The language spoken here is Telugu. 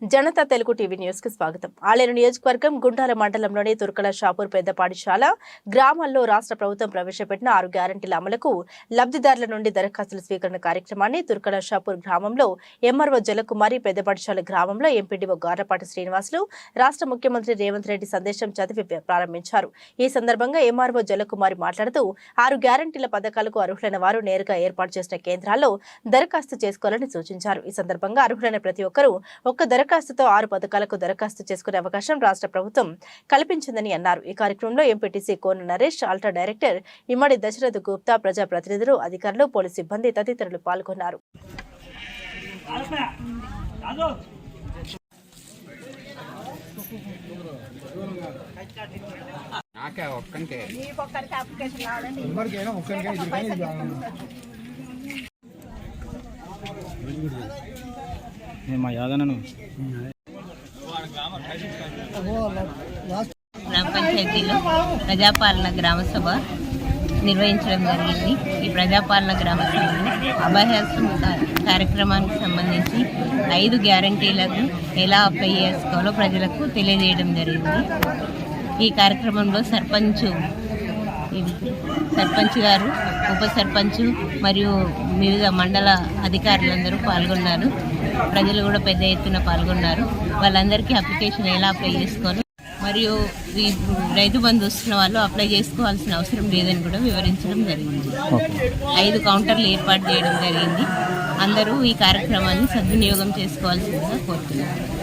జనతా తెలుగు టీవీ న్యూస్ కి స్వాగతం. ఆలేరు నియోజకవర్గం గుండాల మండలంలోని తుర్కల షాపూర్ పెద్ద పాఠశాల గ్రామాల్లో రాష్ట్ర ప్రభుత్వం ప్రవేశపెట్టిన 6 గ్యారంటీల అమలుకు లబ్ధిదారుల నుండి దరఖాస్తుల స్వీకరణ కార్యక్రమాన్ని తుర్కల షాపూర్ గ్రామంలో ఎంఆర్ఓ జలకుమారి, పెద్ద పాఠశాల గ్రామంలో ఎంపీడీఓ గార్లపాటి శ్రీనివాసులు రాష్ట్ర ముఖ్యమంత్రి రేవంత్ రెడ్డి సందేశం చదివి ప్రారంభించారు. ఈ సందర్భంగా ఎంఆర్ఓ జలకుమారి మాట్లాడుతూ 6 గ్యారంటీల పథకాలకు అర్హులైన వారు నేరుగా ఏర్పాటు చేసిన కేంద్రాల్లో దరఖాస్తు చేసుకోవాలని సూచించారు. ఈ సందర్భంగా అర్హులైన ప్రతి ఒక్కరూ ఒక్క దరఖాస్తుతో 6 పథకాలకు దరఖాస్తు చేసుకునే అవకాశం రాష్ట్ర ప్రభుత్వం కల్పించిందని అన్నారు. ఈ కార్యక్రమంలో ఎంపీటీసీ కోన నరేష్, ఆల్టా డైరెక్టర్ ఇమ్మడి దశరథ్ గుప్తా, ప్రజా ప్రతినిధులు, అధికారులు, పోలీసు సిబ్బంది తదితరులు పాల్గొన్నారు. మా యాదనను గ్రామ పంచాయతీలో ప్రజాపాలన గ్రామ సభ నిర్వహించడం జరిగింది. ఈ ప్రజాపాలన గ్రామ సభలో అభయహస్తం కార్యక్రమానికి సంబంధించి 5 గ్యారంటీలకు ఎలా అప్లై చేసుకోవాలో ప్రజలకు తెలియజేయడం జరిగింది. ఈ కార్యక్రమంలో సర్పంచ్ గారు, ఉప సర్పంచ్ మరియు వివిధ మండల అధికారులందరూ పాల్గొన్నారు. ప్రజలు కూడా పెద్ద ఎత్తున పాల్గొన్నారు. వాళ్ళందరికీ అప్లికేషన్ ఎలా అప్లై చేసుకోవాలి మరియు రైతు బంధు వస్తున్న వాళ్ళు అప్లై చేసుకోవాల్సిన అవసరం లేదని కూడా వివరించడం జరిగింది. 5 కౌంటర్లు ఏర్పాటు చేయడం జరిగింది. అందరూ ఈ కార్యక్రమాన్ని సద్వినియోగం చేసుకోవాల్సిందిగా కోరుతున్నారు.